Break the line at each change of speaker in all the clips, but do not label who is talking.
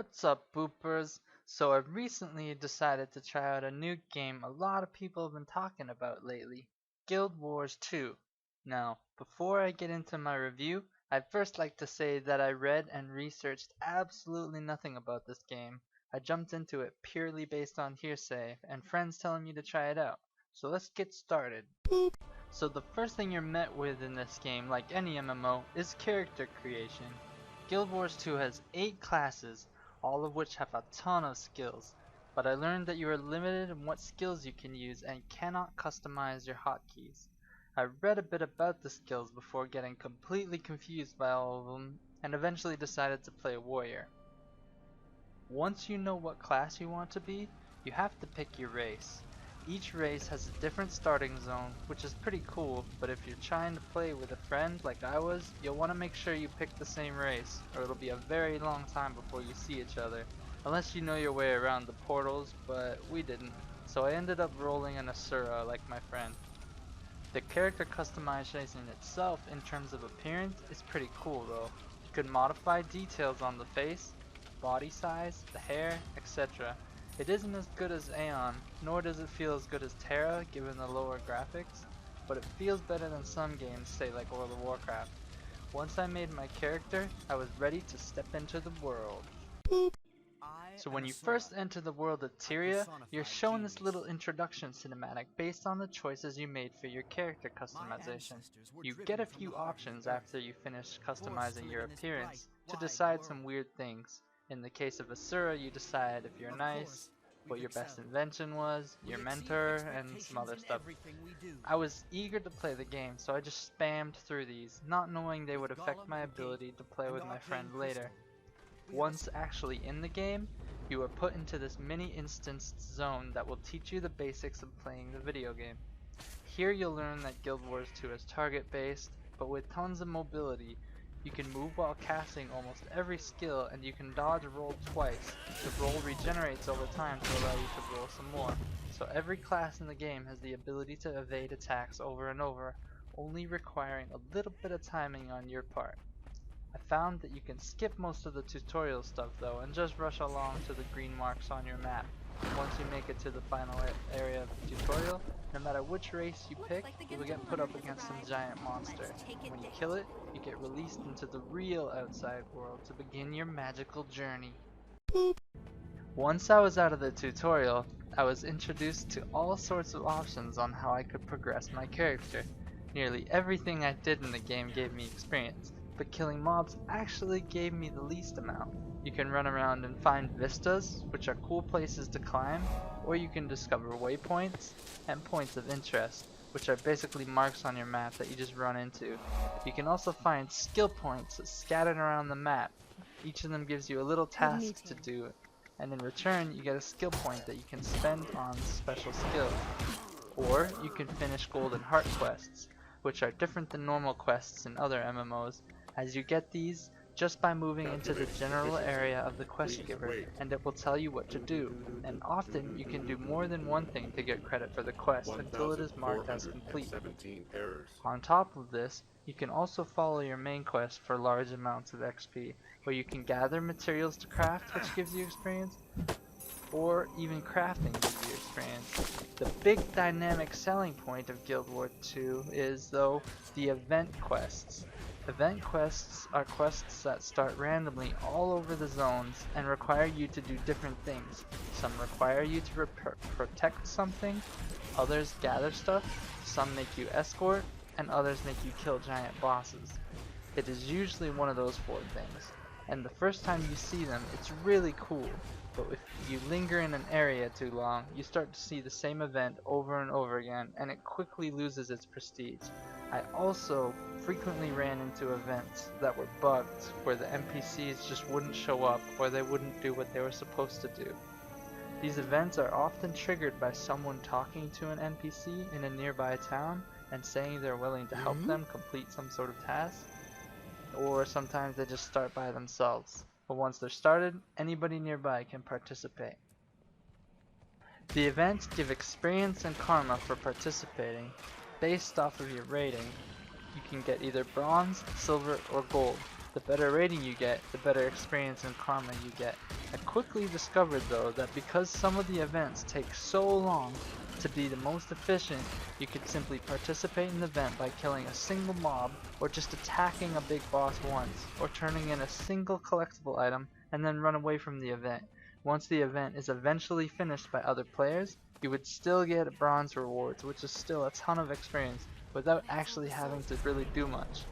What's up, boopers? So I've recently decided to try out a new game a lot of people have been talking about lately, Guild Wars 2. Now, before I get into my review, I'd first like to say that I read and researched absolutely nothing about this game. I jumped into it purely based on hearsay and friends telling me to try it out. So let's get started. So the first thing you're met with in this game, like any MMO, is character creation. Guild Wars 2 has 8 classes, all of which have a ton of skills, but I learned that you are limited in what skills you can use and cannot customize your hotkeys. I read a bit about the skills before getting completely confused by all of them, and eventually decided to play Warrior. Once you know what class you want to be, you have to pick your race. Each race has a different starting zone, which is pretty cool, but if you're trying to play with a friend like I was, you'll want to make sure you pick the same race, or it'll be a very long time before you see each other. Unless you know your way around the portals, but we didn't, so I ended up rolling an Asura like my friend. The character customization itself in terms of appearance is pretty cool though. You can modify details on the face, body size, the hair, etc. It isn't as good as Aeon, nor does it feel as good as Terra given the lower graphics, but it feels better than some games, say like World of Warcraft. Once I made my character, I was ready to step into the world. So when you first enter the world of Tyria, you're shown this little introduction cinematic based on the choices you made for your character customization. You get a few options after you finish customizing your appearance to decide some weird things. In the case of Asura, you decide if you're nice, what your best invention was, your mentor, and some other stuff. I was eager to play the game, so I just spammed through these, not knowing they would affect my ability to play with my friend later. Once actually in the game, you are put into this mini instanced zone that will teach you the basics of playing the video game. Here you'll learn that Guild Wars 2 is target based, but with tons of mobility. You can move while casting almost every skill, and you can dodge roll twice. The roll regenerates over time to allow you to roll some more. So every class in the game has the ability to evade attacks over and over, only requiring a little bit of timing on your part. I found that you can skip most of the tutorial stuff though and just rush along to the green marks on your map. Once you make it to the final area of the tutorial, no matter which race you pick, you will get put up against some giant monster. When you kill it, you get released into the real outside world to begin your magical journey. Once I was out of the tutorial, I was introduced to all sorts of options on how I could progress my character. Nearly everything I did in the game gave me experience, but killing mobs actually gave me the least amount. You can run around and find vistas, which are cool places to climb, or you can discover waypoints and points of interest, which are basically marks on your map that you just run into. You can also find skill points scattered around the map. Each of them gives you a little task to do, and in return you get a skill point that you can spend on special skills. Or you can finish golden heart quests, which are different than normal quests in other MMOs, as you get these just by moving into the general area of the quest giver, and it will tell you what to do, and often you can do more than one thing to get credit for the quest until it is marked as complete. On top of this, you can also follow your main quest for large amounts of XP, where you can gather materials to craft, which gives you experience, or even crafting gives you experience. The big dynamic selling point of Guild Wars 2 is, though, the event quests. Event quests are quests that start randomly all over the zones and require you to do different things. Some require you to protect something, others gather stuff, some make you escort, and others make you kill giant bosses. It is usually one of those 4 things, and the first time you see them, it's really cool. But if you linger in an area too long, you start to see the same event over and over again, and it quickly loses its prestige. I also frequently ran into events that were bugged, where the NPCs just wouldn't show up, or they wouldn't do what they were supposed to do. These events are often triggered by someone talking to an NPC in a nearby town and saying they're willing to help them complete some sort of task, or sometimes they just start by themselves. But once they're started, anybody nearby can participate. The events give experience and karma for participating. Based off of your rating, you can get either bronze, silver, or gold. The better rating you get, the better experience and karma you get. I quickly discovered though that because some of the events take so long to be the most efficient, you could simply participate in the event by killing a single mob, or just attacking a big boss once, or turning in a single collectible item and then run away from the event. Once the event is eventually finished by other players, you would still get bronze rewards, which is still a ton of experience, without actually having to really do much.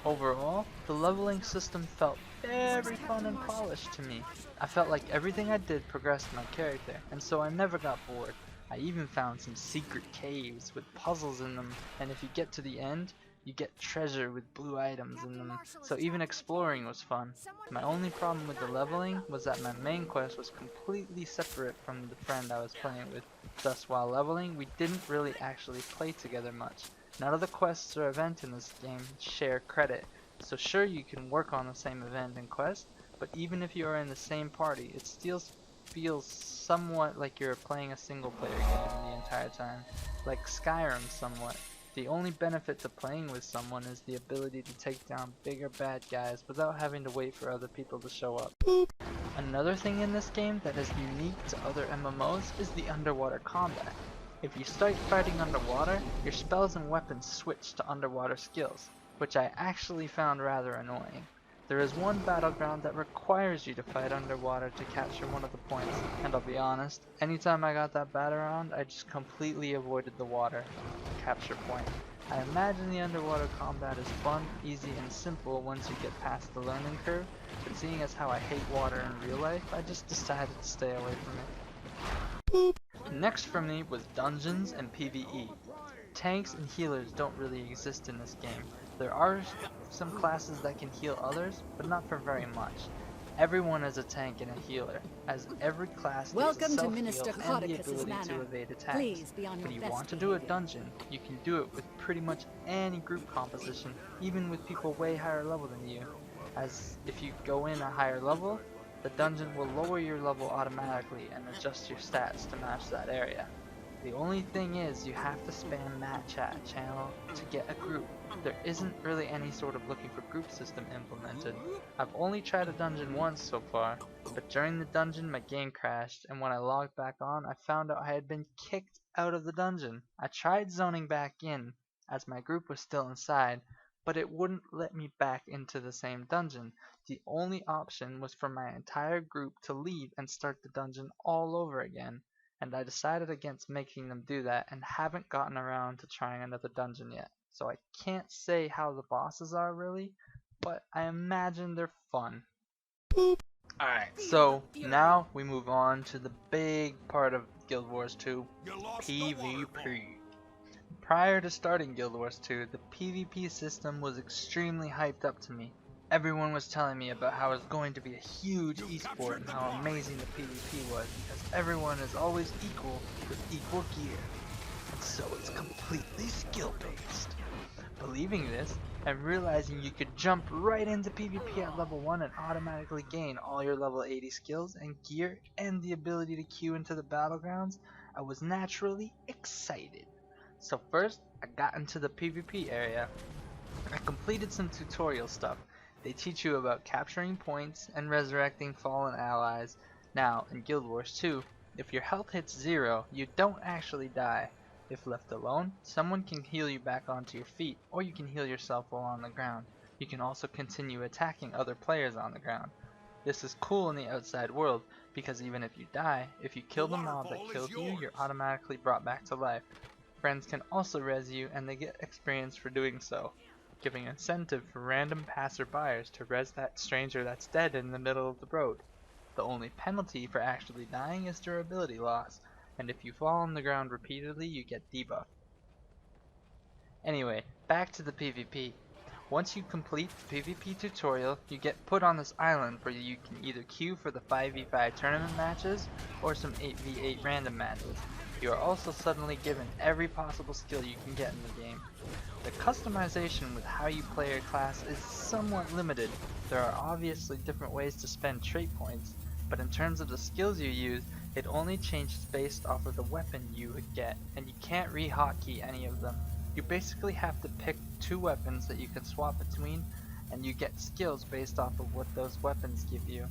Overall, the leveling system felt very fun and polished to me. I felt like everything I did progressed my character, and so I never got bored. I even found some secret caves with puzzles in them, and if you get to the end, you get treasure with blue items in them, so even exploring was fun. My only problem with the leveling was that my main quest was completely separate from the friend I was playing with. Thus, while leveling, we didn't really actually play together much. None of the quests or events in this game share credit, so sure you can work on the same event and quest, but even if you are in the same party, it still feels somewhat like you're playing a single player game the entire time, like Skyrim somewhat. The only benefit to playing with someone is the ability to take down bigger bad guys without having to wait for other people to show up. Another thing in this game that is unique to other MMOs is the underwater combat. If you start fighting underwater, your spells and weapons switch to underwater skills, which I actually found rather annoying. There is one battleground that requires you to fight underwater to capture one of the points, and I'll be honest, anytime I got that battleground, I just completely avoided the water capture point. I imagine the underwater combat is fun, easy, and simple once you get past the learning curve, but seeing as how I hate water in real life, I just decided to stay away from it. Next for me was dungeons and PvE. Tanks and healers don't really exist in this game. There are some classes that can heal others, but not for very much. Everyone is a tank and a healer, as every class gets a self-heal and the ability to evade attacks. When you want to do a dungeon, you can do it with pretty much any group composition, even with people way higher level than you, as if you go in a higher level, the dungeon will lower your level automatically and adjust your stats to match that area. The only thing is you have to spam that chat channel to get a group. There isn't really any sort of looking for group system implemented. I've only tried a dungeon once so far, but during the dungeon my game crashed, and when I logged back on I found out I had been kicked out of the dungeon. I tried zoning back in, as my group was still inside, but it wouldn't let me back into the same dungeon. The only option was for my entire group to leave and start the dungeon all over again, and I decided against making them do that and haven't gotten around to trying another dungeon yet. So I can't say how the bosses are really, but I imagine they're fun. Alright, so now we move on to the big part of Guild Wars 2, PvP. Prior to starting Guild Wars 2, the PvP system was extremely hyped up to me. Everyone was telling me about how it's going to be a huge esport and how amazing the PvP was, because everyone is always equal with equal gear, and so it's completely skill based. Believing this, and realizing you could jump right into PvP at level 1 and automatically gain all your level 80 skills and gear and the ability to queue into the battlegrounds, I was naturally excited. So first, I got into the PvP area. I completed some tutorial stuff. They teach you about capturing points and resurrecting fallen allies. Now, in Guild Wars 2, if your health hits 0, you don't actually die. If left alone, someone can heal you back onto your feet, or you can heal yourself while on the ground. You can also continue attacking other players on the ground. This is cool in the outside world, because even if you die, if you kill the mob that killed you, you're automatically brought back to life. Friends can also res you, and they get experience for doing so, giving incentive for random passerbyers to res that stranger that's dead in the middle of the road. The only penalty for actually dying is durability loss, and if you fall on the ground repeatedly, you get debuffed. Anyway, back to the PvP. Once you complete the PvP tutorial, you get put on this island where you can either queue for the 5v5 tournament matches or some 8v8 random matches. You are also suddenly given every possible skill you can get in the game. The customization with how you play your class is somewhat limited. There are obviously different ways to spend trait points, but in terms of the skills you use, it only changes based off of the weapon you would get, and you can't re-hotkey any of them. You basically have to pick 2 weapons that you can swap between, and you get skills based off of what those weapons give you.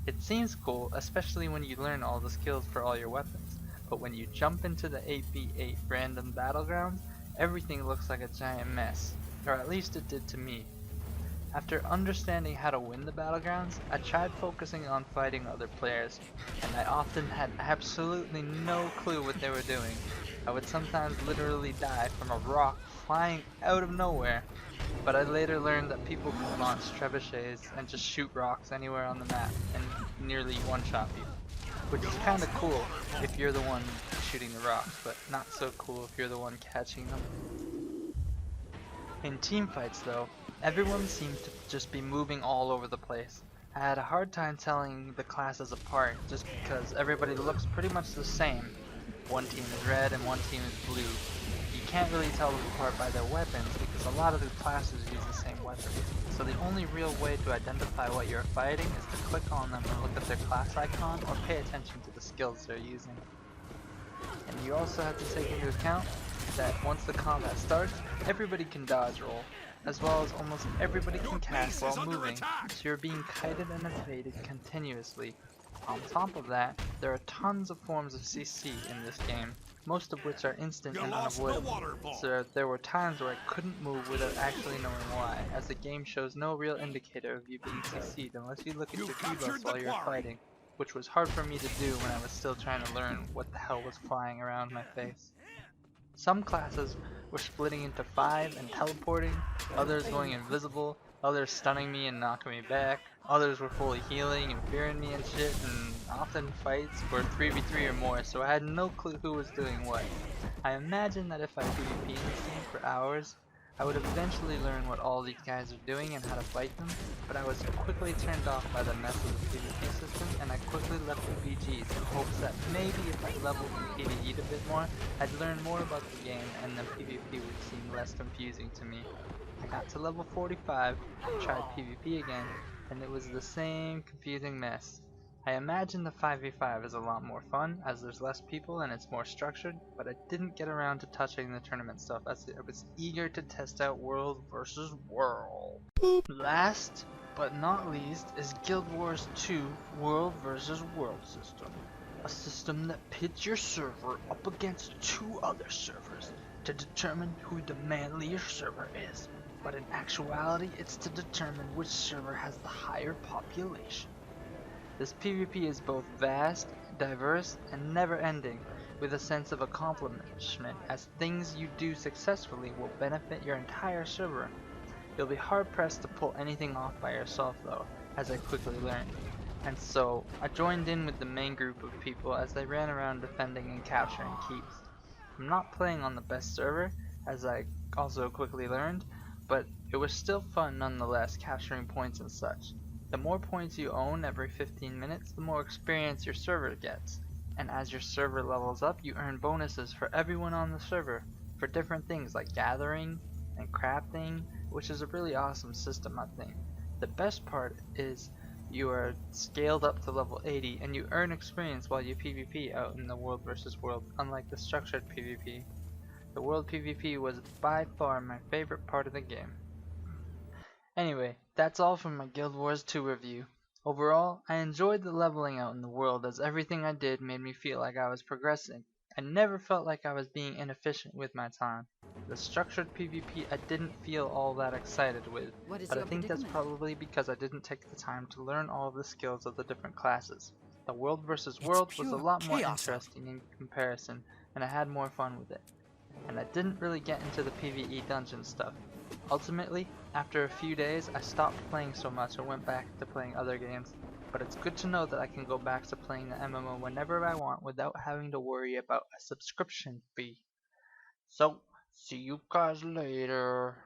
It seems cool, especially when you learn all the skills for all your weapons, but when you jump into the 8v8 random battlegrounds, everything looks like a giant mess, or at least it did to me. After understanding how to win the battlegrounds, I tried focusing on fighting other players, and I often had absolutely no clue what they were doing. I would sometimes literally die from a rock flying out of nowhere, but I later learned that people can launch trebuchets and just shoot rocks anywhere on the map and nearly one-shot you, which is kinda cool if you're the one shooting the rocks, but not so cool if you're the one catching them. In teamfights though, everyone seemed to just be moving all over the place. I had a hard time telling the classes apart just because everybody looks pretty much the same. One team is red and one team is blue. You can't really tell them apart by their weapons because a lot of the classes use the same weapons. So the only real way to identify what you're fighting is to click on them and look at their class icon or pay attention to the skills they're using. And you also have to take into account that once the combat starts, everybody can dodge roll, as well as almost everybody can cast while moving, so you're being kited and evaded continuously. On top of that, there are tons of forms of CC in this game, most of which are instant and unavoidable, so there were times where I couldn't move without actually knowing why, as the game shows no real indicator of you being CC'd unless you look at your debuffs while you're fighting, which was hard for me to do when I was still trying to learn what the hell was flying around my face. Some classes were splitting into 5 and teleporting, others going invisible, others stunning me and knocking me back, others were fully healing and fearing me and shit, and often fights were 3v3 or more, so I had no clue who was doing what. I imagine that if I PvP in this game for hours, I would eventually learn what all these guys are doing and how to fight them, but I was quickly turned off by the mess of the PvP system, and I quickly left the BGs in hopes that maybe if I leveled and PvE'd a bit more, I'd learn more about the game and then PvP would seem less confusing to me. I got to level 45, tried PvP again, and it was the same confusing mess. I imagine the 5v5 is a lot more fun as there's less people and it's more structured, but I didn't get around to touching the tournament stuff as I was eager to test out World versus World. Last but not least is Guild Wars 2 World versus World system. A system that pits your server up against 2 other servers to determine who the manlier server is, but in actuality it's to determine which server has the higher population. This PvP is both vast, diverse, and never-ending, with a sense of accomplishment as things you do successfully will benefit your entire server. You'll be hard-pressed to pull anything off by yourself though, as I quickly learned. And so, I joined in with the main group of people as they ran around defending and capturing keeps. I'm not playing on the best server, as I also quickly learned, but it was still fun nonetheless, capturing points and such. The more points you own every 15 minutes, the more experience your server gets. And as your server levels up, you earn bonuses for everyone on the server, for different things like gathering and crafting, which is a really awesome system I think. The best part is you are scaled up to level 80 and you earn experience while you PvP out in the world versus world, unlike the structured PvP. The world PvP was by far my favorite part of the game. Anyway, that's all from my Guild Wars 2 review. Overall, I enjoyed the leveling out in the world as everything I did made me feel like I was progressing. I never felt like I was being inefficient with my time. The structured PvP I didn't feel all that excited with, but I think that's probably because I didn't take the time to learn all of the skills of the different classes. The world versus world was a lot more interesting in comparison, and I had more fun with it. And I didn't really get into the PvE dungeon stuff. Ultimately, after a few days, I stopped playing so much and went back to playing other games, but it's good to know that I can go back to playing the MMO whenever I want without having to worry about a subscription fee. So, see you guys later.